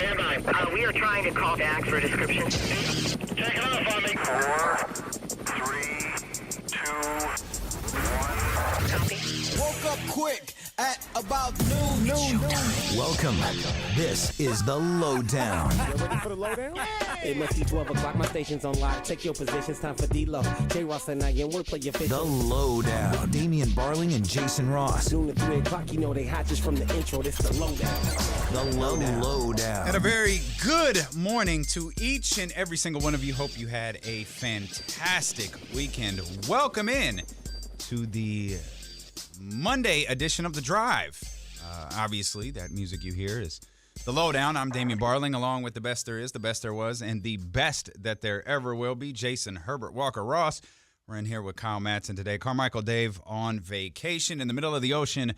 Stand by. We are trying to call back for a description. Take it off on me. 4, 3, 2, 1. Copy. Woke up quick at about noon. Welcome. This is The Lowdown. You ready for the lowdown? It must be 12 o'clock. My station's on live. Take your positions. Time for D-Lo. J. Ross and I again. We'll play your face. The Lowdown. Damien, Barling, and Jason Ross. Noon to 3 o'clock. You know they hot just from the intro. This the lowdown. The Lowdown. And a very good morning to each and every single one of you. Hope you had a fantastic weekend. Welcome in to the Monday edition of The Drive. Obviously, that music you hear is The Lowdown. I'm Damien Barling, along with the best there is, the best there was, and the best that there ever will be, Jason Herbert Walker Ross. We're in here with Kyle Matson today. Carmichael Dave on vacation in the middle of the ocean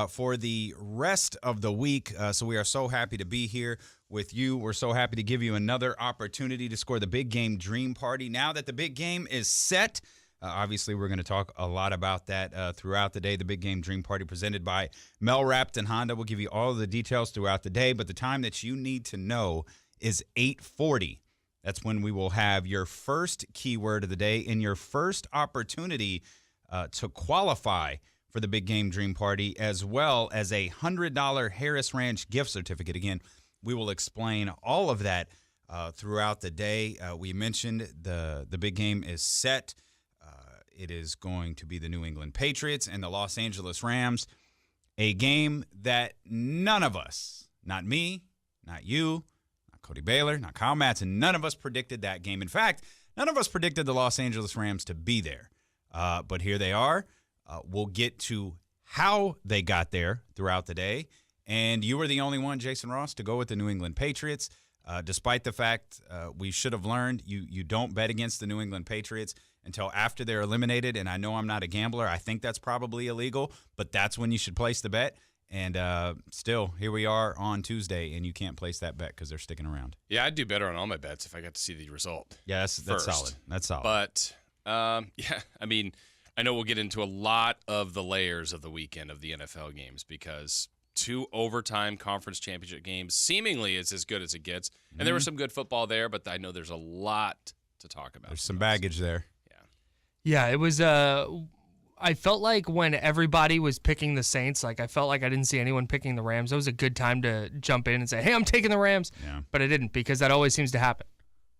for the rest of the week. So we are so happy to be here with you. We're so happy to give you another opportunity to score the big game dream party. Now that the big game is set, obviously, we're going to talk a lot about that throughout the day. The Big Game Dream Party presented by Mel Rapton Honda. We'll give you all of the details throughout the day, but the time that you need to know is 8:40. That's when we will have your first keyword of the day and your first opportunity to qualify for the Big Game Dream Party, as well as a $100 Harris Ranch gift certificate. Again, we will explain all of that throughout the day. We mentioned the big game is set. It is going to be the New England Patriots and the Los Angeles Rams, a game that none of us, not me, not you, not Cody Baylor, not Kyle Matson, none of us predicted that game. In fact, none of us predicted the Los Angeles Rams to be there. But here they are. We'll get to how they got there throughout the day. And you were the only one, Jason Ross, to go with the New England Patriots. Despite the fact we should have learned you don't bet against the New England Patriots until after they're eliminated. And I know I'm not a gambler. I think that's probably illegal, but that's when you should place the bet. And still, here we are on Tuesday, and you can't place that bet because they're sticking around. Yeah, I'd do better on all my bets if I got to see the result. Yeah, that's solid. That's solid. But, yeah, I mean, I know we'll get into a lot of the layers of the weekend of the NFL games because 2 overtime conference championship games seemingly is as good as it gets. And there was some good football there, but I know there's a lot to talk about. There's some baggage there. Yeah, it was I felt like when everybody was picking the Saints, like I felt like I didn't see anyone picking the Rams. It was a good time to jump in and say, hey, I'm taking the Rams. Yeah. But I didn't, because that always seems to happen.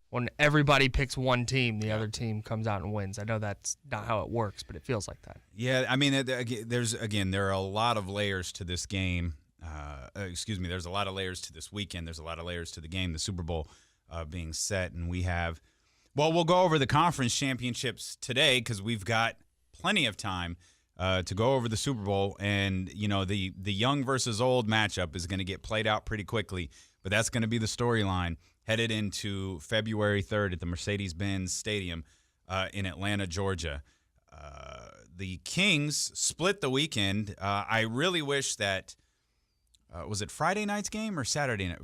When everybody picks one team, the other team comes out and wins. I know that's not how it works, but it feels like that. Yeah, I mean, there are a lot of layers to this game. There's a lot of layers to this weekend. There's a lot of layers to the game, the Super Bowl being set, and we'll go over the conference championships today because we've got plenty of time to go over the Super Bowl. And, you know, the young versus old matchup is going to get played out pretty quickly, but that's going to be the storyline headed into February 3rd at the Mercedes-Benz Stadium in Atlanta, Georgia. The Kings split the weekend. I really wish that was it Friday night's game or Saturday night?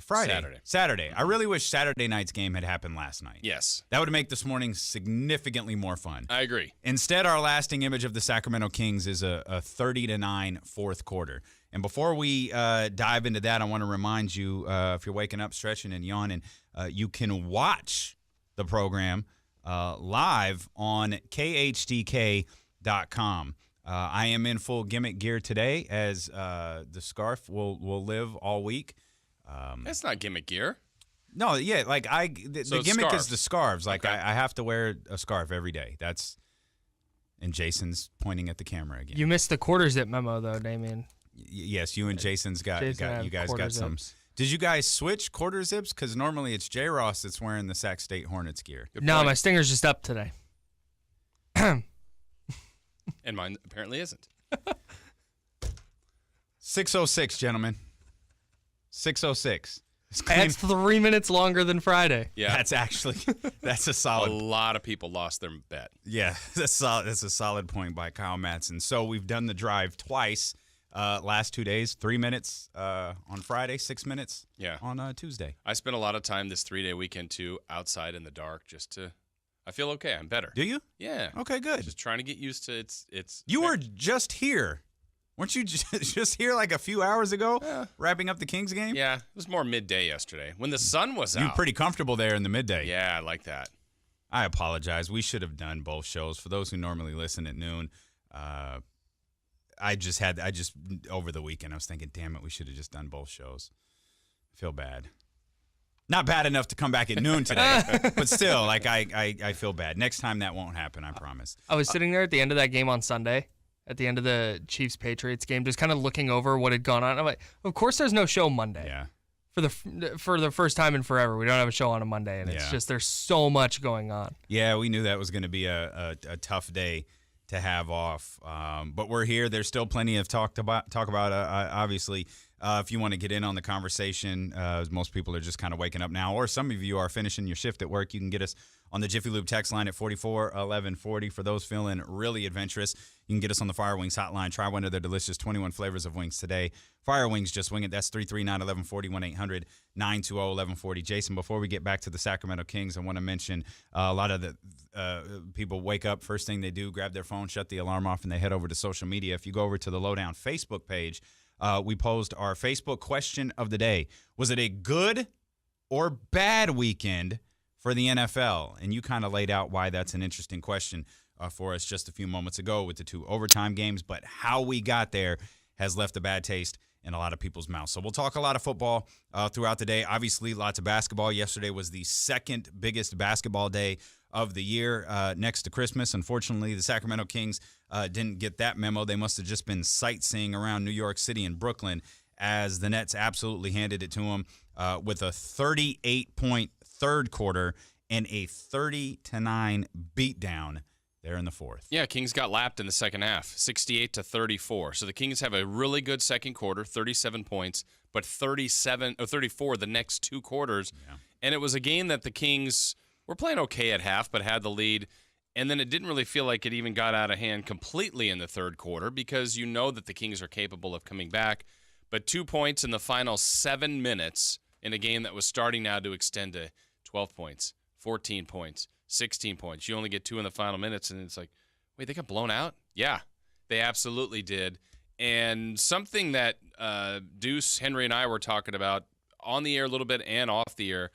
Saturday. I really wish Saturday night's game had happened last night. Yes. That would make this morning significantly more fun. I agree. Instead, our lasting image of the Sacramento Kings is a 30-9 fourth quarter. And before we dive into that, I want to remind you, if you're waking up, stretching, and yawning, you can watch the program live on KHTK.com. I am in full gimmick gear today, as the scarf will live all week. That's not gimmick gear. No, yeah, like the gimmick is the scarves. Like okay. I have to wear a scarf every day. And Jason's pointing at the camera again. You missed the quarter zip memo though, Damien. Yes, you and Jason's got you guys got some. Zips. Did you guys switch quarter zips? Because normally it's J. Ross that's wearing the Sac State Hornets gear. No, my stinger's just up today. And mine apparently isn't. 6:06, gentlemen. 6:06. That's 3 minutes longer than Friday. Yeah, that's a solid. A lot of people lost their bet. Yeah, that's a solid point by Kyle Matson. So we've done the drive twice. Last 2 days, 3 minutes on Friday, 6 minutes on Tuesday. I spent a lot of time this 3-day weekend too outside in the dark just to. I feel okay. I'm better. Do you? Yeah. Okay, good. Just trying to get used to it's. You were just here Weren't you just here like a few hours ago wrapping up the Kings game? Yeah, it was more midday yesterday when the sun was out. You were pretty comfortable there in the midday. Yeah, I like that. I apologize. We should have done both shows. For those who normally listen at noon, I just over the weekend, I was thinking, damn it, we should have just done both shows. I feel bad. Not bad enough to come back at noon today, but still, like I feel bad. Next time that won't happen, I promise. I was sitting there at the end of that game on Sunday, at the end of the Chiefs-Patriots game, just kind of looking over what had gone on. I'm like, of course there's no show Monday. Yeah. For the first time in forever, we don't have a show on a Monday, and it's just there's so much going on. Yeah, we knew that was going to be a tough day to have off, but we're here. There's still plenty of talk about. Obviously, if you want to get in on the conversation, most people are just kind of waking up now, or some of you are finishing your shift at work. You can get us on the Jiffy Lube text line at 441140. For those feeling really adventurous, you can get us on the Fire Wings hotline. Try one of their delicious 21 flavors of wings today. Fire Wings, just wing it. That's 339-1140, 1-800-920-1140. Jason, before we get back to the Sacramento Kings, I want to mention a lot of the people wake up, first thing they do, grab their phone, shut the alarm off, and they head over to social media. If you go over to the Lowdown Facebook page, we posed our Facebook question of the day. Was it a good or bad weekend for the NFL? And you kind of laid out why that's an interesting question for us just a few moments ago with the 2 overtime games. But how we got there has left a bad taste in a lot of people's mouths. So we'll talk a lot of football throughout the day. Obviously, lots of basketball. Yesterday was the second biggest basketball day of the year next to Christmas. Unfortunately, the Sacramento Kings didn't get that memo. They must have just been sightseeing around New York City and Brooklyn as the Nets absolutely handed it to them with a 38-point third quarter and a 30-9 beatdown there in the fourth. Yeah, Kings got lapped in the second half, 68-34. So the Kings have a really good second quarter, 37 points, but 34 the next 2 quarters. Yeah. And it was a game that the Kings were playing okay at half, but had the lead. And then it didn't really feel like it even got out of hand completely in the third quarter because you know that the Kings are capable of coming back. But 2 points in the final 7 minutes in a game that was starting now to extend to 12 points, 14 points, 16 points. You only get 2 in the final minutes, and it's like, wait, they got blown out? Yeah, they absolutely did. And something that Deuce, Henry, and I were talking about on the air a little bit and off the air,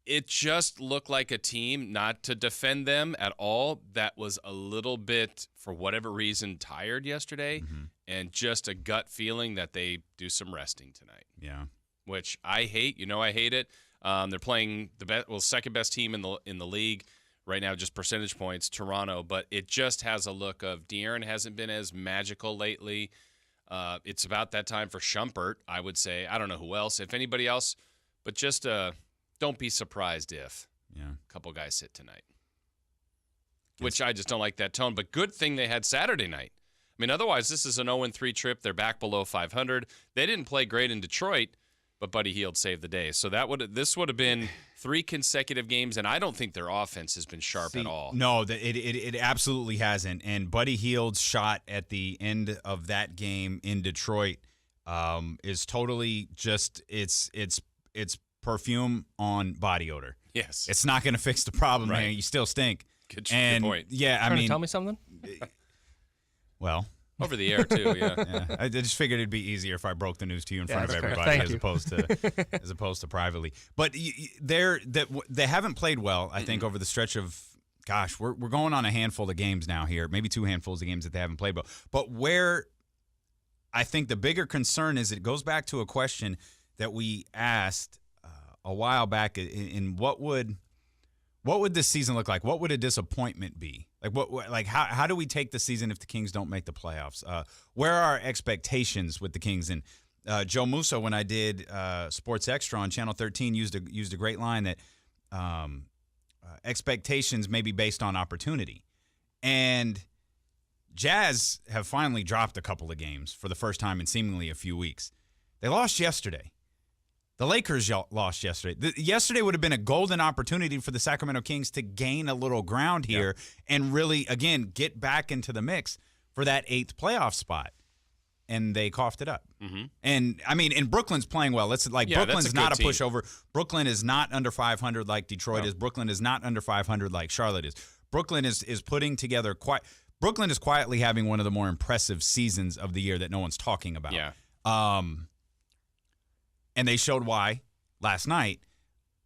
it just looked like a team, not to defend them at all, that was a little bit, for whatever reason, tired yesterday, and just a gut feeling that they do some resting tonight. Yeah. Which I hate. You know I hate it. They're playing the second best team in the league right now, just percentage points, Toronto. But it just has a look of De'Aaron hasn't been as magical lately. It's about that time for Shumpert, I would say. I don't know who else, if anybody else, but just don't be surprised if a couple guys sit tonight. Which I just don't like that tone. But good thing they had Saturday night. I mean, otherwise this is an 0-3 trip. They're back below 500. They didn't play great in Detroit, but Buddy Hield saved the day. So this would have been 3 consecutive games, and I don't think their offense has been sharp at all. No, it absolutely hasn't. And Buddy Hield's shot at the end of that game in Detroit is totally just it's perfume on body odor. Yes, it's not going to fix the problem, right. man. You still stink. Good and point. Yeah, I mean, tell me something. Well. Over the air too, yeah. I just figured it'd be easier if I broke the news to you in front of everybody as opposed to privately. But they haven't played well, I think, over the stretch of, gosh, we're going on a handful of games now here, maybe 2 handfuls of games that they haven't played well. But where I think the bigger concern is, it goes back to a question that we asked a while back in what would this season look like? What would a disappointment be? How do we take the season if the Kings don't make the playoffs? Where are our expectations with the Kings? And Joe Musso, when I did Sports Extra on Channel 13, used a great line that expectations may be based on opportunity. And Jazz have finally dropped a couple of games for the first time in seemingly a few weeks. They lost yesterday. The Lakers lost yesterday. Yesterday would have been a golden opportunity for the Sacramento Kings to gain a little ground here and really, again, get back into the mix for that 8th playoff spot. And they coughed it up. Mm-hmm. And, I mean, and Brooklyn's playing well. Brooklyn's not a pushover. Brooklyn is not under 500 like Detroit is. Brooklyn is not under 500 like Charlotte is. Brooklyn is putting together Brooklyn is quietly having one of the more impressive seasons of the year that no one's talking about. Yeah. And they showed why last night.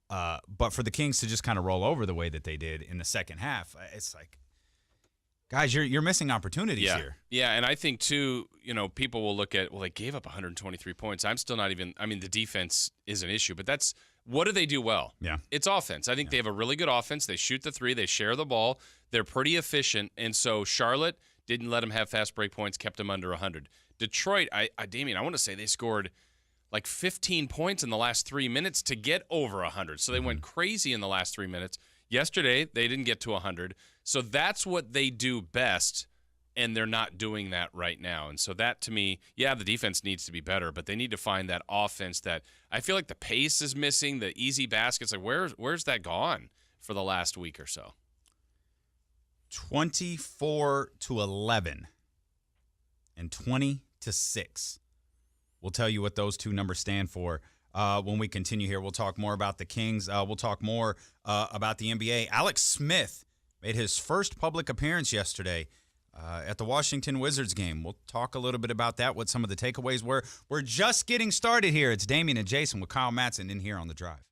But for the Kings to just kind of roll over the way that they did in the second half, it's like, guys, you're missing opportunities here. Yeah, and I think, too, people will look at, well, they gave up 123 points. I'm still not even – I mean, the defense is an issue, but that's – what do they do well? Yeah. It's offense. I think they have a really good offense. They shoot the three. They share the ball. They're pretty efficient. And so Charlotte didn't let them have fast break points, kept them under 100. Detroit, Damien, I want to say they scored like 15 points in the last 3 minutes to get over 100. So they went crazy in the last 3 minutes. Yesterday, they didn't get to 100. So that's what they do best, and they're not doing that right now. And so that, to me, the defense needs to be better, but they need to find that offense that I feel like the pace is missing, the easy baskets. Like, where's that gone for the last week or so? 24-11 and 20-6. We'll tell you what those two numbers stand for when we continue here. We'll talk more about the Kings. We'll talk more about the NBA. Alex Smith made his first public appearance yesterday at the Washington Wizards game. We'll talk a little bit about that, what some of the takeaways were. We're just getting started here. It's Damien and Jason with Kyle Matson in here on The Drive.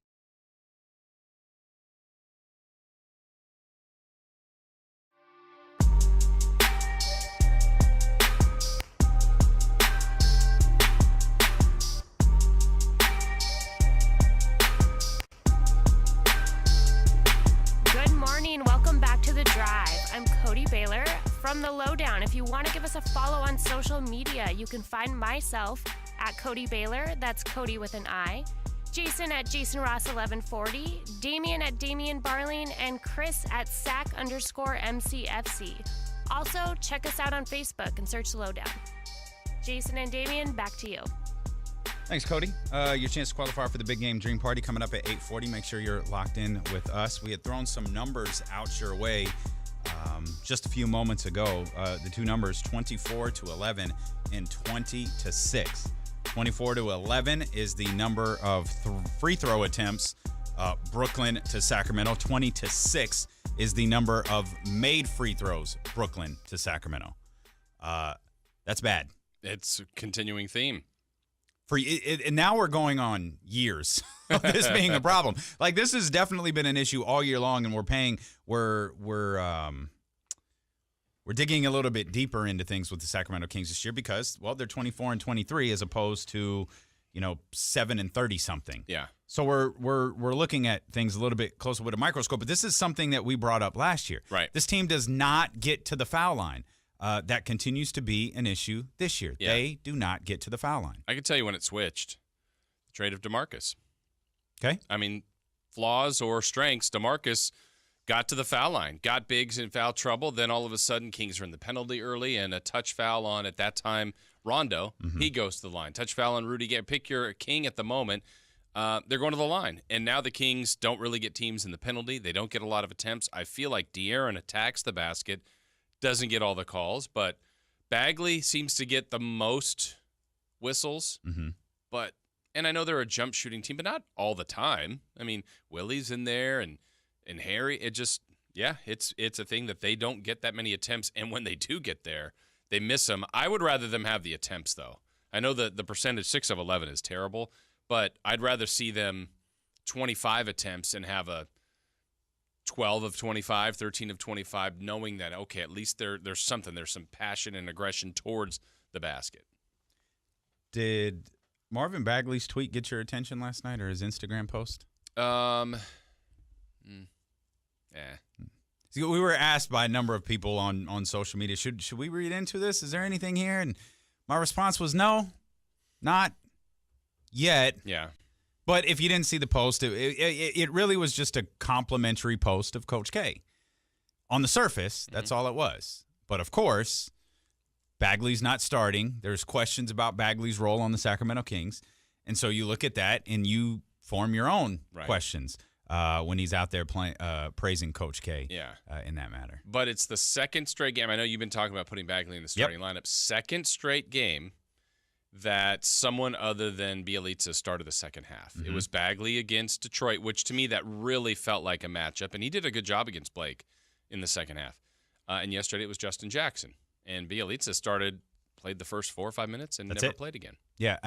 I'm Cody Baylor from The Lowdown. If you want to give us a follow on social media, you can find myself at Cody Baylor. That's Cody with an I. Jason at JasonRoss1140. Damien at Damien Barling. And Chris at Sac_MCFC. Also, check us out on Facebook and search The Lowdown. Jason and Damien, back to you. Thanks, Cody. Your chance to qualify for the Big Game Dream Party coming up at 8:40. Make sure you're locked in with us. We had thrown some numbers out your way just a few moments ago. The two numbers, 24-11 and 20-6. 24-11 is the number of free throw attempts, Brooklyn to Sacramento. 20-6 is the number of made free throws, Brooklyn to Sacramento. That's bad. It's a continuing theme. And now we're going on years of this being a problem. Like, this has definitely been an issue all year long, and we're digging a little bit deeper into things with the Sacramento Kings this year because, well, they're 24-23 as opposed to, 7-30 something. Yeah. So we're looking at things a little bit closer with a microscope. But this is something that we brought up last year. Right. This team does not get to the foul line. That continues to be an issue this year. Yeah. They do not get to the foul line. I can tell you when it switched. The trade of DeMarcus. Okay. I mean, flaws or strengths, DeMarcus got to the foul line, got Biggs in foul trouble. Then all of a sudden, Kings are in the penalty early and a touch foul on, at that time, Rondo. Mm-hmm. He goes to the line. Touch foul on Rudy Gay. Pick your king at the moment. They're going to the line. And now the Kings don't really get teams in the penalty. They don't get a lot of attempts. I feel like De'Aaron attacks the basket. Doesn't get all the calls, but Bagley seems to get the most whistles. Mm-hmm. And I know they're a jump shooting team, but not all the time. I mean, Willie's in there and Harry. It just, it's a thing that they don't get that many attempts, and when they do get there, they miss them. I would rather them have the attempts, though. I know that the percentage 6 of 11 is terrible, but I'd rather see them 25 attempts and have a 12 of 25, 13 of 25, knowing that, okay, at least there's something. There's some passion and aggression towards the basket. Did Marvin Bagley's tweet get your attention last night, or his Instagram post? We were asked by a number of people on social media, should we read into this? Is there anything here? And my response was no, not yet. Yeah. But if you didn't see the post, it really was just a complimentary post of Coach K. On the surface, that's all it was. But, of course, Bagley's not starting. There's questions about Bagley's role on the Sacramento Kings. And so you look at that and you form your own questions when he's out there praising Coach K in that matter. But it's the second straight game. I know you've been talking about putting Bagley in the starting lineup. Second straight game that someone other than Bielitsa started the second half. Mm-hmm. It was Bagley against Detroit, which to me that really felt like a matchup, and he did a good job against Blake in the second half. And yesterday it was Justin Jackson. And Bielitsa played the first 4 or 5 minutes and never played again. Yeah,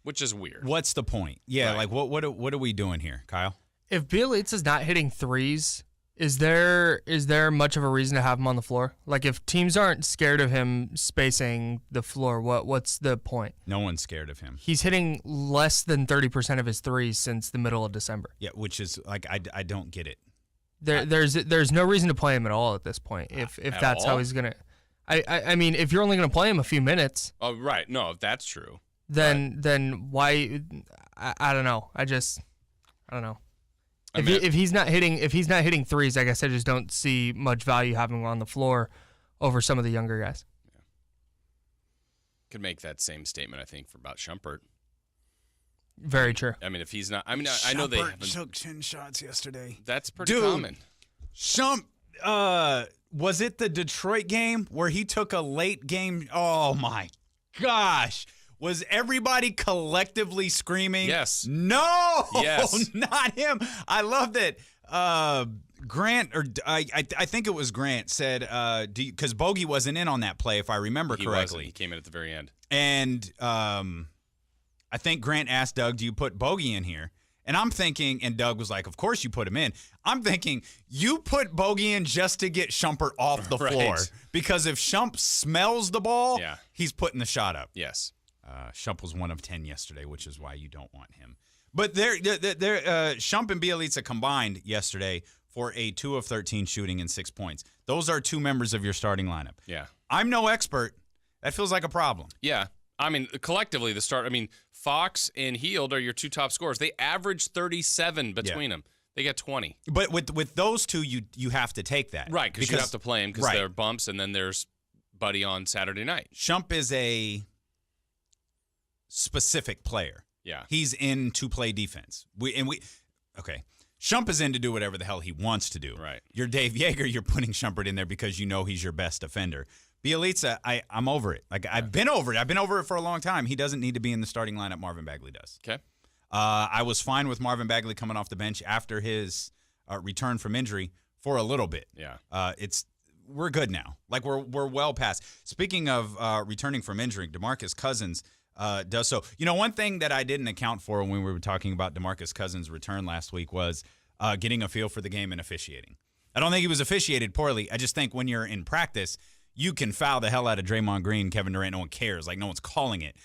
which is weird. What's the point? Yeah, Right. like what are we doing here, Kyle? If Bielitsa's not hitting threes, is there much of a reason to have him on the floor? Like, if teams aren't scared of him spacing the floor, what's the point? No one's scared of him. He's hitting less than 30% of his threes since the middle of December. Yeah, which is like I don't get it. There's no reason to play him at all at this point. If that's how he's gonna, I mean, if you're only gonna play him a few minutes. Oh right, no, if that's true. Then why? I don't know. I don't know. I mean, If he's not hitting threes, I guess I just don't see much value having him on the floor over some of the younger guys. Yeah. Could make that same statement, I think, about Shumpert. Very true. I mean, if he's not, I mean, I know they Shumpert took 10 shots yesterday. That's pretty common. Shump, was it the Detroit game where he took a late game? Oh my gosh. Was everybody collectively screaming? Yes. No. Yes. Not him. I loved it. Grant, or I think it was Grant, said, because Bogey wasn't in on that play, if I remember correctly. Wasn't. He came in at the very end. And I think Grant asked Doug, do you put Bogey in here? And I'm thinking, and Doug was like, of course you put him in. I'm thinking, you put Bogey in just to get Shumpert off the floor. Because if Shump smells the ball, he's putting the shot up. Yes. Shump was 1 of 10 yesterday, which is why you don't want him. But Shump and Bielitsa combined yesterday for a 2 of 13 shooting and 6 points. Those are 2 members of your starting lineup. Yeah. I'm no expert. That feels like a problem. Yeah. I mean, collectively, Fox and Hield are your 2 top scorers. They average 37 between them. They get 20. But with those 2, you have to take that. Right, because you have to play them because they're bumps, and then there's Buddy on Saturday night. Shump is a specific player. Yeah. He's in to play defense. Okay. Shump is in to do whatever the hell he wants to do. Right. You're Dave Yeager, you're putting Shumpert in there because you know he's your best defender. Bielitsa, I'm over it. Like, I've been over it. I've been over it for a long time. He doesn't need to be in the starting lineup. Marvin Bagley does. Okay. I was fine with Marvin Bagley coming off the bench after his return from injury for a little bit. Yeah. We're good now. Like, we're well past. Speaking of returning from injury, DeMarcus Cousins does so. You know, one thing that I didn't account for when we were talking about DeMarcus Cousins' return last week was getting a feel for the game and officiating. I don't think he was officiated poorly. I just think when you're in practice, you can foul the hell out of Draymond Green, Kevin Durant. No one cares. Like, no one's calling it.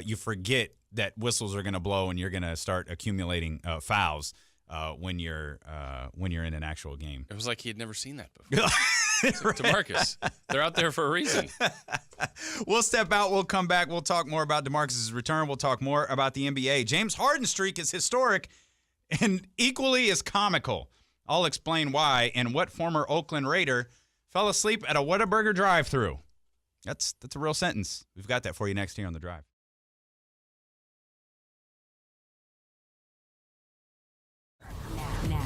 You forget that whistles are going to blow and you're going to start accumulating fouls when you're in an actual game. It was like he had never seen that before. DeMarcus. They're out there for a reason. We'll step out. We'll come back. We'll talk more about DeMarcus' return. We'll talk more about the NBA. James Harden's streak is historic and equally as comical. I'll explain why and what former Oakland Raider fell asleep at a Whataburger drive-thru. That's a real sentence. We've got that for you next here on The Drive.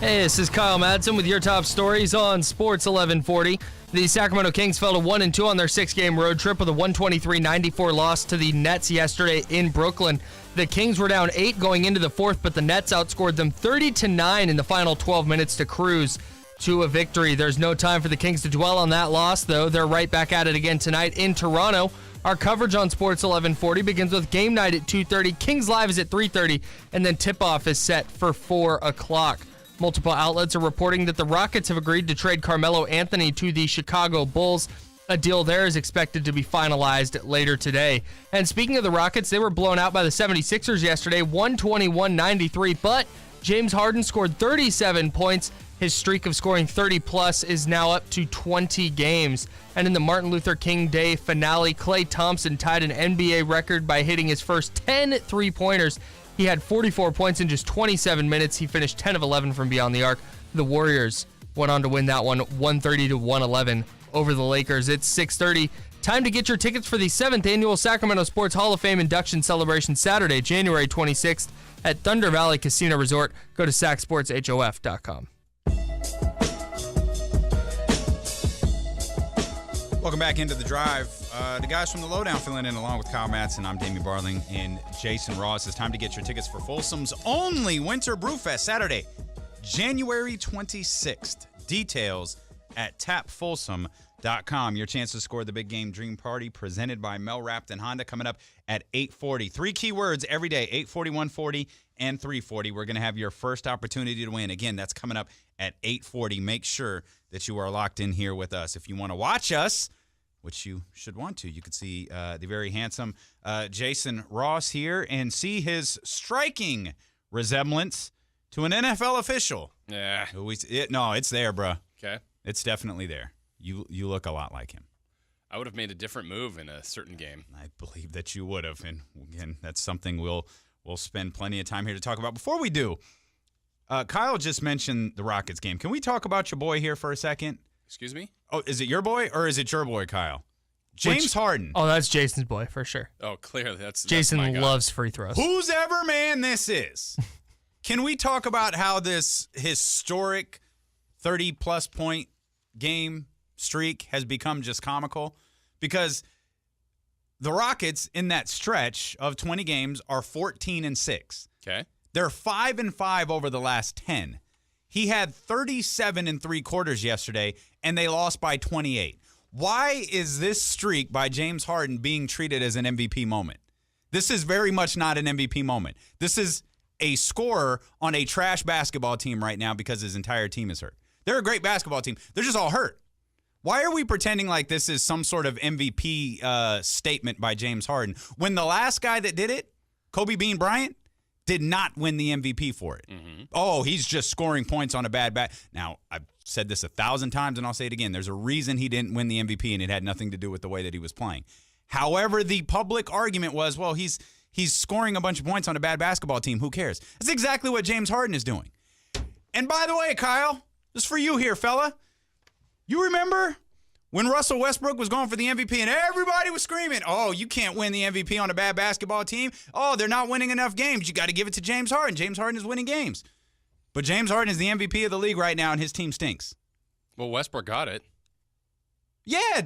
Hey, this is Kyle Madsen with your top stories on Sports 1140. The Sacramento Kings fell to 1-2 on their 6-game road trip with a 123-94 loss to the Nets yesterday in Brooklyn. The Kings were down 8 going into the fourth, but the Nets outscored them 30-9 in the final 12 minutes to cruise to a victory. There's no time for the Kings to dwell on that loss, though. They're right back at it again tonight in Toronto. Our coverage on Sports 1140 begins with game night at 2:30. Kings Live is at 3:30, and then tip-off is set for 4 o'clock. Multiple outlets are reporting that the Rockets have agreed to trade Carmelo Anthony to the Chicago Bulls. A deal there is expected to be finalized later today. And speaking of the Rockets, they were blown out by the 76ers yesterday, 121-93, but James Harden scored 37 points. His streak of scoring 30-plus is now up to 20 games. And in the Martin Luther King Day finale, Klay Thompson tied an NBA record by hitting his first 10 three-pointers. He had 44 points in just 27 minutes. He finished 10 of 11 from beyond the arc. The Warriors went on to win that one 130-111 over the Lakers. It's 6:30. Time to get your tickets for the 7th annual Sacramento Sports Hall of Fame induction celebration Saturday, January 26th at Thunder Valley Casino Resort. Go to sacsportshof.com. Welcome back into The Drive. The guys from The Lowdown filling in along with Kyle Madsen. I'm Damien Barling and Jason Ross. It's time to get your tickets for Folsom's only Winter Brewfest, Saturday, January 26th. Details at tapfolsom.com. Your chance to score the big game dream party presented by Mel Rapton Honda coming up at 8:40. 3 keywords every day, 8:40, 1:40, and 3:40. We're going to have your first opportunity to win. Again, that's coming up at 8:40. Make sure that you are locked in here with us. If you want to watch us, which you should want to, you could see the very handsome Jason Ross here and see his striking resemblance to an NFL official. Yeah. No, it's there, bro. Okay. It's definitely there. You look a lot like him. I would have made a different move in a certain game. I believe that you would have. And again, that's something we'll spend plenty of time here to talk about. Before we do, Kyle just mentioned the Rockets game. Can we talk about your boy here for a second? Excuse me? Oh, is it your boy or is it your boy, Kyle? James Harden. Oh, that's Jason's boy for sure. Oh, clearly that's Jason my guy. loves free throws. Whose ever man this is. Can we talk about how this historic 30-plus point game streak has become just comical? Because the Rockets in that stretch of 20 games are 14-6. Okay. They're 5-5 over the last 10. He had 37 in 3 quarters yesterday, and they lost by 28. Why is this streak by James Harden being treated as an MVP moment? This is very much not an MVP moment. This is a scorer on a trash basketball team right now because his entire team is hurt. They're a great basketball team. They're just all hurt. Why are we pretending like this is some sort of MVP statement by James Harden when the last guy that did it, Kobe Bean Bryant, did not win the MVP for it? Mm-hmm. Oh, he's just scoring points on a bad bat. Now, I've said this 1,000 times, and I'll say it again. There's a reason he didn't win the MVP, and it had nothing to do with the way that he was playing. However, the public argument was, well, he's scoring a bunch of points on a bad basketball team. Who cares? That's exactly what James Harden is doing. And by the way, Kyle, this is for you here, fella. You remember when Russell Westbrook was going for the MVP and everybody was screaming, oh, you can't win the MVP on a bad basketball team. Oh, they're not winning enough games. You got to give it to James Harden. James Harden is winning games. But James Harden is the MVP of the league right now, and his team stinks. Well, Westbrook got it. Yeah,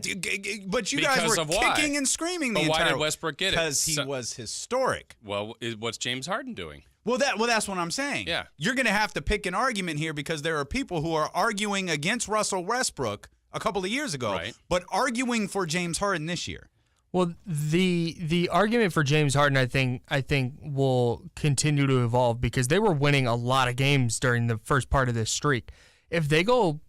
but you guys were kicking and screaming the entire But why did Westbrook get it? Because he was historic. Well, what's James Harden doing? Well, that's what I'm saying. Yeah. You're going to have to pick an argument here because there are people who are arguing against Russell Westbrook a couple of years ago, right, but arguing for James Harden this year. Well, the argument for James Harden, I think will continue to evolve because they were winning a lot of games during the first part of this streak. If they go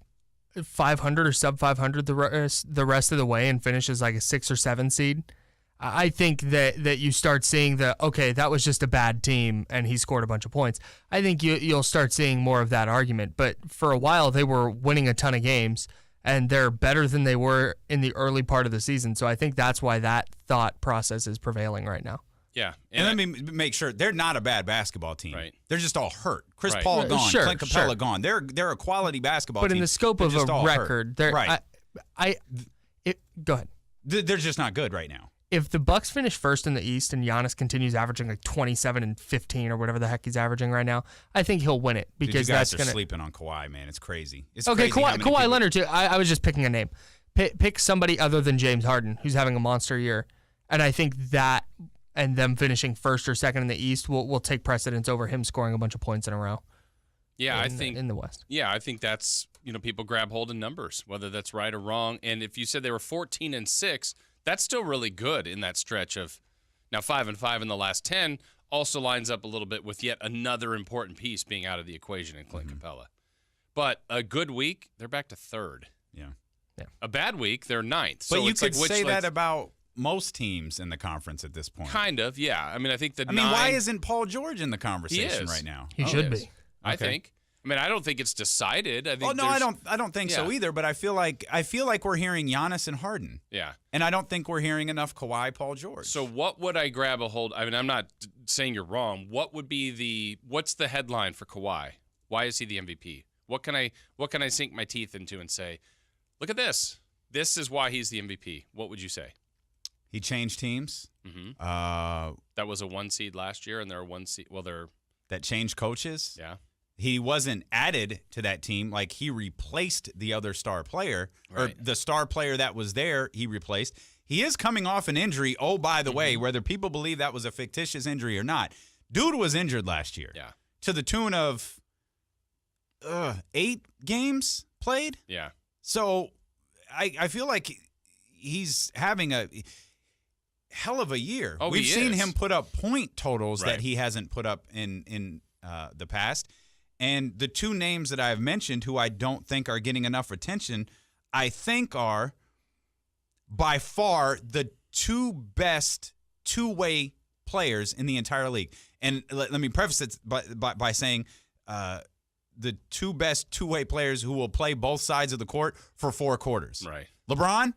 500 or sub 500 the rest of the way and finish as like a 6 or 7 seed, I think that you start seeing that was just a bad team and he scored a bunch of points. I think you'll start seeing more of that argument. But for a while, they were winning a ton of games, and they're better than they were in the early part of the season. So I think that's why that thought process is prevailing right now. Yeah. And let me make sure, they're not a bad basketball team. Right. They're just all hurt. Chris Paul gone. Sure, Clint Capella gone. They're a quality basketball but team. in the scope of a record, right. Go ahead. They're just not good right now. If the Bucks finish first in the East and Giannis continues averaging like 27 and 15 or whatever the heck he's averaging right now, I think he'll win it because you guys that's are going to sleeping on Kawhi, man. It's crazy. It's okay. crazy Kawhi Leonard too. I was just picking a name. Pick somebody other than James Harden who's having a monster year, and I think that and them finishing first or second in the East will take precedence over him scoring a bunch of points in a row. Yeah, I think in the West. Yeah, I think that's people grab hold of numbers, whether that's right or wrong. And if you said they were 14-6. That's still really good in that stretch of now 5-5 in the last 10 also lines up a little bit with yet another important piece being out of the equation in Clint Capella. But a good week, they're back to 3rd. Yeah. A bad week, they're 9th. But so you it's could like say that about most teams in the conference at this point. Kind of, yeah. I mean, I think why isn't Paul George in the conversation right now? He should be. I think. I mean, I don't think it's decided. I think. Oh no, I don't think so either. But I feel like we're hearing Giannis and Harden. Yeah. And I don't think we're hearing enough Kawhi, Paul George. So what would I grab a hold? I mean, I'm not saying you're wrong. What would be what's the headline for Kawhi? Why is he the MVP? What can I sink my teeth into and say, look at this. This is why he's the MVP. What would you say? He changed teams. Mm-hmm. That was a 1 seed last year, and they're a 1 seed. Well, that changed coaches. Yeah. He wasn't added to that team. Like, he replaced the other star player, or the star player that was there, he replaced. He is coming off an injury. Oh, by the way, whether people believe that was a fictitious injury or not, dude was injured last year. Yeah. To the tune of 8 games played. Yeah. So I feel like he's having a hell of a year. Oh, We've seen is. him put up point totals Right. that he hasn't put up in the past. And the two names that I have mentioned who I don't think are getting enough attention, I think are by far the two best two-way players in the entire league. And let me preface it by saying the two best two-way players who will play both sides of the court for 4 quarters. Right. LeBron,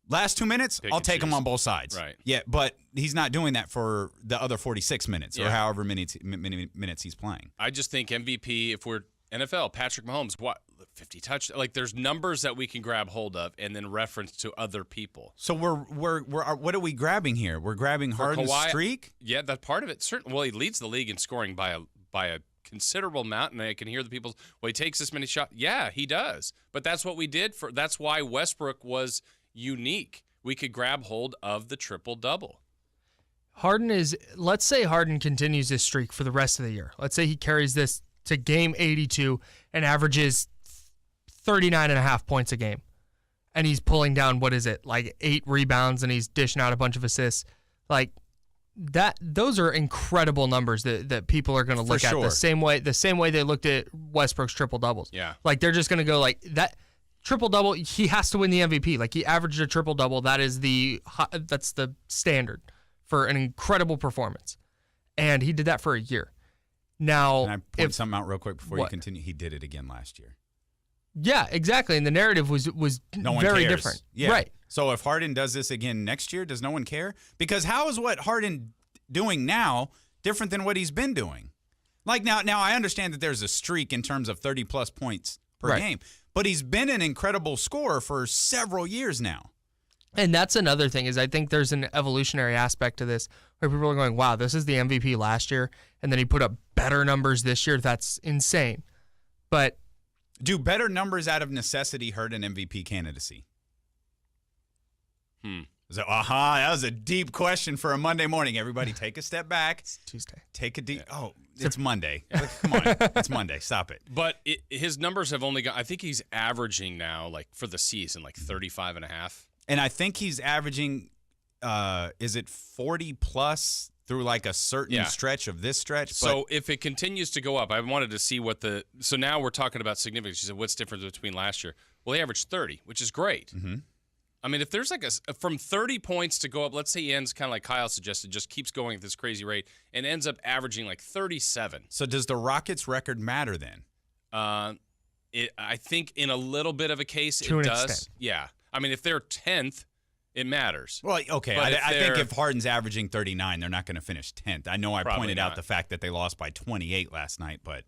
last 2 minutes, Pick I'll and take him choose. on both sides. Right. Yeah, but he's not doing that for the other 46 minutes or Yeah. however many minutes he's playing. I just think MVP, if we're NFL, Patrick Mahomes, what 50 touch? Like there's numbers that we can grab hold of and then reference to other people. So we're what are we grabbing here? We're grabbing Harden's Kawhi- streak? Yeah, that part of it. Certainly. Well, he leads the league in scoring by a considerable amount, and I can hear the people. Well, he takes this many shots. Yeah, he does. But that's what we did for. That's why Westbrook was unique. We could grab hold of the triple double. Harden is, let's say Harden continues this streak for the rest of the year. Let's say he carries this to game 82 and averages 39.5 points a game. And he's pulling down, what is it, like 8 rebounds, and he's dishing out a bunch of assists. Like that, those are incredible numbers that people are going to look at the same way they looked at Westbrook's triple doubles. Yeah. Like they're just going to go like that triple double, he has to win the MVP. Like he averaged a triple double. That's the standard for an incredible performance. And he did that for a year. Now, Can I point something out real quick before you continue? He did it again last year. Yeah, exactly. And the narrative was No one very cares. different. Yeah. Right. So if Harden does this again next year, does no one care? Because how is what Harden doing now different than what he's been doing? Like now I understand that there's a streak in terms of 30-plus points per game, but he's been an incredible scorer for several years now. And that's another thing is I think there's an evolutionary aspect to this where people are going, wow, this is the MVP last year, and then he put up better numbers this year. That's insane. But do better numbers out of necessity hurt an MVP candidacy? So, that was a deep question for a Monday morning. Everybody take a step back. It's Tuesday. Take a deep it's Monday. Come on. It's Monday. Stop it. But his numbers have only got, I think he's averaging now, like for the season, like 35.5. And I think he's averaging, is it 40-plus through like a certain stretch of this stretch? So if it continues to go up, I wanted to see so now we're talking about significance. You said, what's the difference between last year? Well, he averaged 30, which is great. Mm-hmm. I mean, if there's like from 30 points to go up, let's say he ends kind of like Kyle suggested, just keeps going at this crazy rate and ends up averaging like 37. So does the Rockets' record matter then? I think in a little bit of a case To it an does. extent. Yeah. I mean, if they're 10th, it matters. Well, okay. But I think they're- if Harden's averaging 39, they're not going to finish 10th. I know I Probably pointed out not. the fact that they lost by 28 last night, but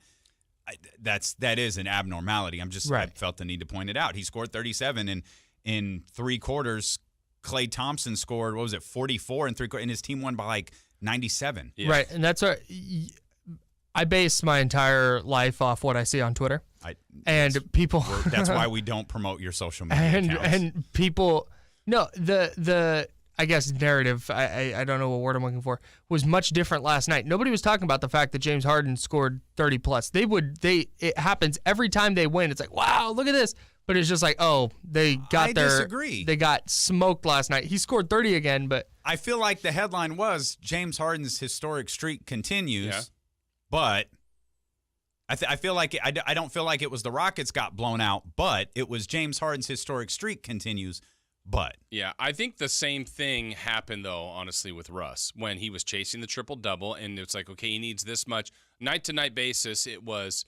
that is an abnormality. I felt the need to point it out. He scored 37, and in 3 quarters, Klay Thompson scored, 44 in 3 quarters, and his team won by like 97. Yeah. Right. And that's what I base my entire life off what I see on Twitter. People That's why we don't promote your social media accounts. And people the I guess narrative, I don't know what word I'm looking for, was much different last night. Nobody was talking about the fact that James Harden scored 30 plus. It happens every time they win. It's like, wow, look at this. But it's just like, oh, they got disagree. They got smoked last night. He scored 30 again, but I feel like the headline was James Harden's historic streak continues, Yeah. but I feel like I don't feel like it was the Rockets got blown out, but it was James Harden's historic streak continues, but. Yeah, I think the same thing happened, though, honestly, with Russ when he was chasing the triple-double, and it's like, okay, he needs this much. Night-to-night basis, it was,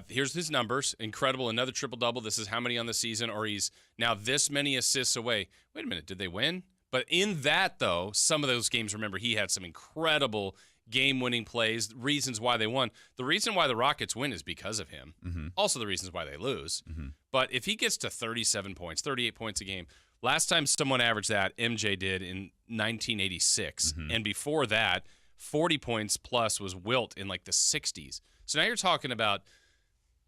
here's his numbers, incredible, another triple-double, this is how many on the season, or he's now this many assists away. Wait a minute, did they win? But in that, though, some of those games, remember, he had some incredible game-winning plays, reasons why they won. The reason why the Rockets win is because of him. Mm-hmm. Also the reasons why they lose. Mm-hmm. But if he gets to 37 points, 38 points a game, last time someone averaged that, MJ did in 1986. Mm-hmm. And before that, 40 points plus was Wilt in like the 60s. So now you're talking about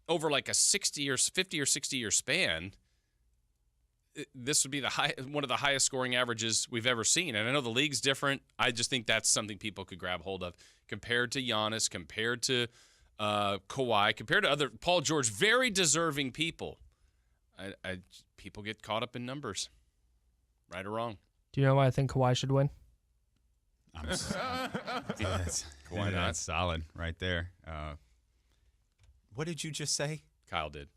over like a 50 or 60 year span, this would be one of the highest scoring averages we've ever seen. And I know the league's different. I just think that's something people could grab hold of compared to Giannis, compared to Kawhi, compared to other Paul George, very deserving people. People get caught up in numbers, right or wrong. Do you know why I think Kawhi should win? That's Why not? That's solid right there. What did you just say? Kyle did.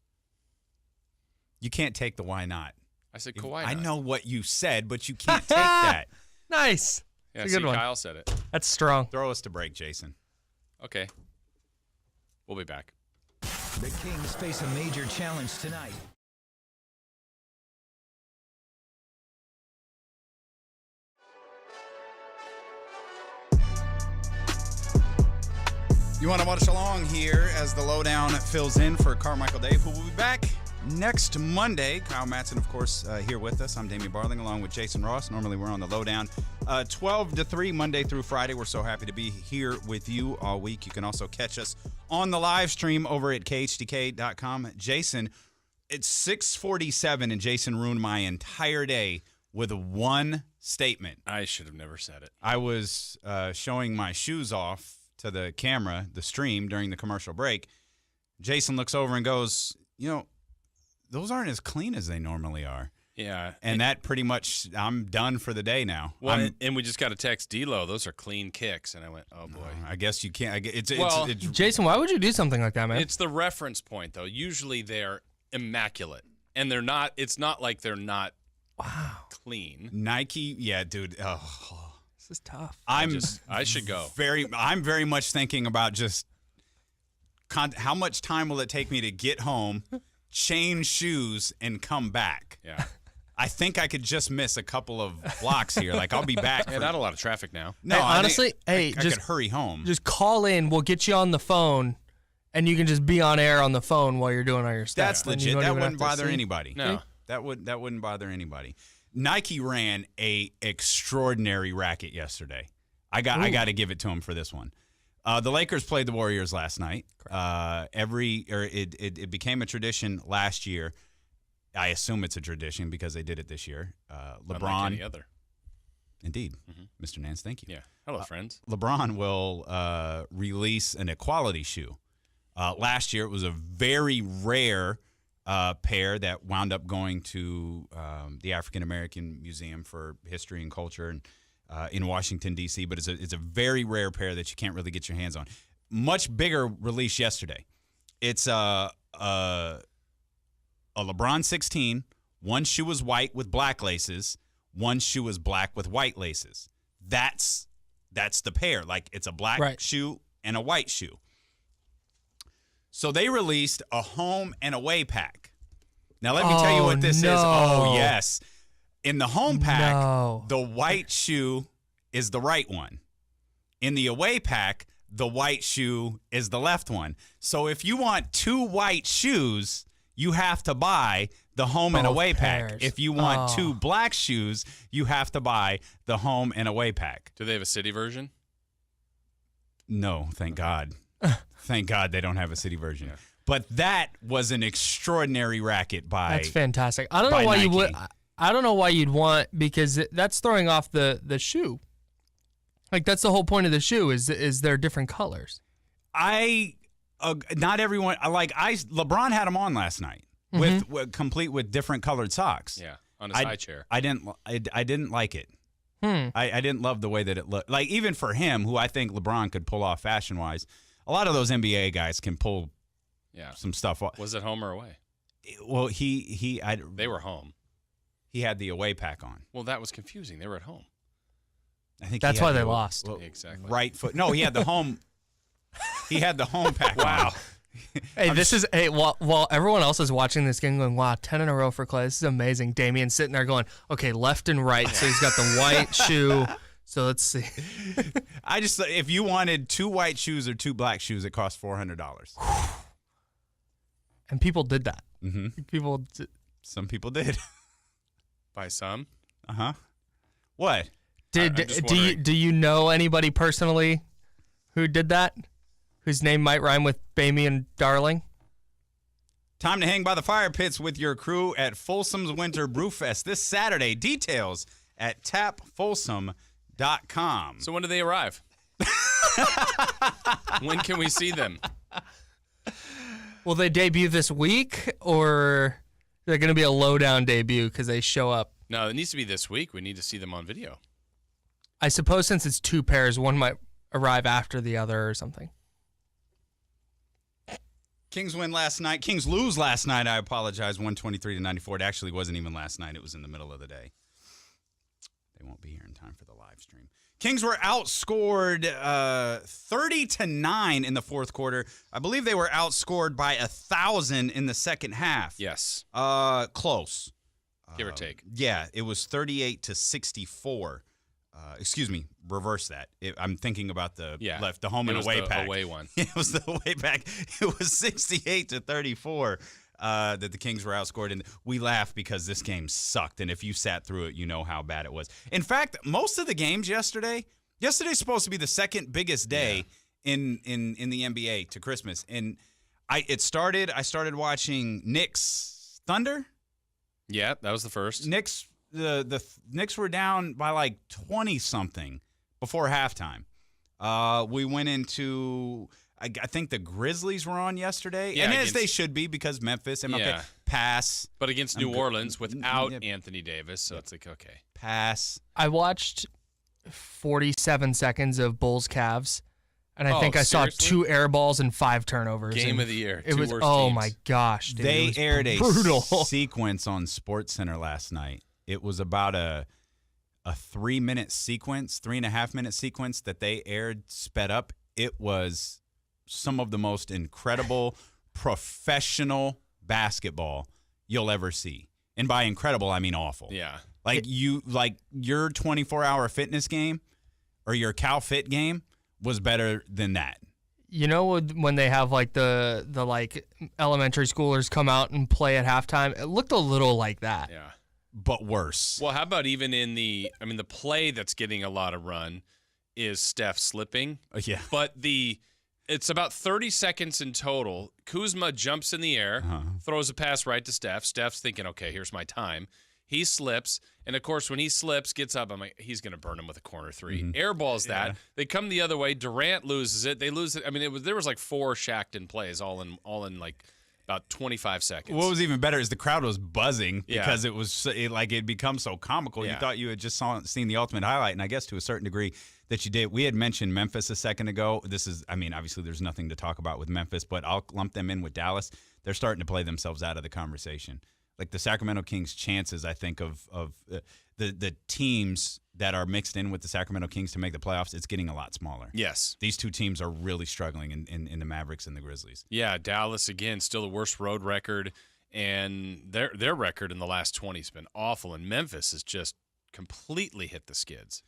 You can't take the why not. I said Kawhi. I not. know what you said, but you can't take that. Nice. Yeah, It's a good one. Kyle said it. That's strong. Throw us to break, Jason. Okay. We'll be back. The Kings face a major challenge tonight. You want to watch along here as the lowdown fills in for Carmichael Dave, who will be back next Monday. Kyle Matson, of course, here with us. I'm Damien Barling, along with Jason Ross. Normally, we're on the lowdown 12 to 3, Monday through Friday. We're so happy to be here with you all week. You can also catch us on the live stream over at khdk.com. Jason, it's 6:47, and Jason ruined my entire day with one statement. I should have never said it. I was showing my shoes off to the camera, the stream, during the commercial break. Jason looks over and goes, those aren't as clean as they normally are. Yeah. And that pretty much, I'm done for the day now. Well, and we just got a text, D-Lo, those are clean kicks. And I went, oh, boy. I guess you can't. It's Jason, why would you do something like that, man? It's the reference point, though. Usually they're immaculate. And they're not, it's not like they're not clean. Nike, yeah, dude. Oh. This is tough. I should go. I'm very much thinking about just how much time will it take me to get home, change shoes, and come back. Yeah. I think I could just miss a couple of blocks here. Like, I'll be back. Yeah, not a lot of traffic now. No, hey, honestly, I just could hurry home. Just call in. We'll get you on the phone, and you can just be on air on the phone while you're doing all your stuff. That's legit. That wouldn't bother anybody. No. That wouldn't bother anybody. Nike ran a extraordinary racket yesterday. I got to give it to them for this one. The Lakers played the Warriors last night. It became a tradition last year. I assume it's a tradition because they did it this year. LeBron, unlike any other. Indeed, Mr. Nance, thank you. Yeah. Hello, friends. LeBron will release an equality shoe. Last year, it was a very rare pair that wound up going to the African American Museum for History and Culture and in Washington, D.C., but it's a very rare pair that you can't really get your hands on. Much bigger release yesterday. It's a LeBron 16. One shoe was white with black laces. One shoe was black with white laces. That's the pair. Like, it's a black shoe and a white shoe. So they released a home and away pack. Now, let me tell you what this is. Oh, yes. In the home pack, the white shoe is the right one. In the away pack, the white shoe is the left one. So if you want two white shoes, you have to buy the home and away pack. If you want two black shoes, you have to buy the home and away pack. Do they have a city version? No, thank God. Thank God they don't have a city version. Yeah. But that was an extraordinary racket by That's fantastic. I don't know why you would. I don't know why you'd want, because that's throwing off the shoe. Like, that's the whole point of the shoe is they're different colors. Not everyone LeBron had them on last night with complete with different colored socks. Yeah, on his high chair. I didn't like it. I didn't love the way that it looked. Like, even for him, who I think LeBron could pull off fashion wise, a lot of those NBA guys can pull some stuff off. Was it home or away? Well, they were home. He had the away pack on. Well, that was confusing. They were at home. I think that's why they lost. Well, exactly. Right foot. No, he had the home. He had the home pack. Wow. Hey, while everyone else is watching this game going, wow, 10 in a row for Clay. This is amazing. Damien's sitting there going, okay, left and right. So he's got the white shoe. So let's see. If you wanted two white shoes or two black shoes, it cost $400. And people did that. Some people did. By some? Uh-huh. What? Do you know anybody personally who did that? Whose name might rhyme with Damien Darling? Time to hang by the fire pits with your crew at Folsom's Winter Brewfest this Saturday. Details at tapfolsom.com. So when do they arrive? When can we see them? Will they debut this week, or They're going to be a lowdown debut because they show up. No, it needs to be this week. We need to see them on video. I suppose since it's two pairs, one might arrive after the other or something. Kings win last night. Kings lose last night. I apologize. 123-94. It actually wasn't even last night. It was in the middle of the day. They won't be here in time for the live stream. Kings were outscored 30-9 in the fourth quarter. I believe they were outscored by 1,000 in the second half. Yes. Close. Give or take. Yeah, it was 38-64. Excuse me, reverse that. I'm thinking about the home and away pack. Away one. It was the away pack. It was 68-34 that the Kings were outscored. And we laugh because this game sucked. And if you sat through it, you know how bad it was. In fact, most of the games yesterday's supposed to be the second biggest day in the NBA to Christmas. And I started watching Knicks Thunder. Yeah, that was the first. Knicks. The Knicks were down by like 20-something before halftime. We went into, I think the Grizzlies were on yesterday, and as they should be because Memphis. MLK, pass. But against New Orleans without Anthony Davis, so it's like, okay. Pass. I watched 47 seconds of Bulls-Cavs, and I think I saw 2 air balls and 5 turnovers. Game of the year. It was, my gosh, dude. They aired brutal. a sequence on SportsCenter last night. It was about a 3-minute sequence, 3.5-minute sequence that they aired sped up. It was some of the most incredible professional basketball you'll ever see. And by incredible, I mean awful. Yeah. Like your 24-hour fitness game or your Cal Fit game was better than that. You know when they have like the like elementary schoolers come out and play at halftime? It looked a little like that. Yeah. But worse. Well, how about even in the play that's getting a lot of run is Steph slipping. Yeah. But it's about 30 seconds in total. Kuzma jumps in the air, throws a pass right to Steph. Steph's thinking, okay, here's my time. He slips. And, of course, when he slips, gets up, I'm like, he's going to burn him with a corner three. Airballs that. They come the other way. Durant loses it. They lose it. I mean, there was like 4 Shackton plays all in like about 25 seconds. What was even better is the crowd was buzzing because it become so comical. You thought you had just seen the ultimate highlight, and I guess to a certain degree that you did. We had mentioned Memphis a second ago. Obviously there's nothing to talk about with Memphis, but I'll lump them in with Dallas. They're starting to play themselves out of the conversation. Like the Sacramento Kings' chances, I think, of the teams that are mixed in with the Sacramento Kings to make the playoffs, it's getting a lot smaller. Yes. These two teams are really struggling in the Mavericks and the Grizzlies. Yeah, Dallas, again, still the worst road record, and their record in the last 20 has been awful, and Memphis has just completely hit the skids.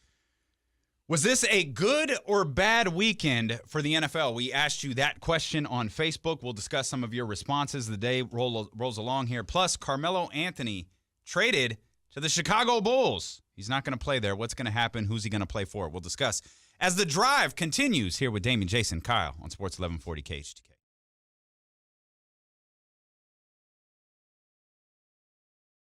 Was this a good or bad weekend for the NFL? We asked you that question on Facebook. We'll discuss some of your responses. The day rolls along here. Plus, Carmelo Anthony traded to the Chicago Bulls. He's not going to play there. What's going to happen? Who's he going to play for? We'll discuss as the drive continues here with Damien, Jason, Kyle on Sports 1140 KHTK.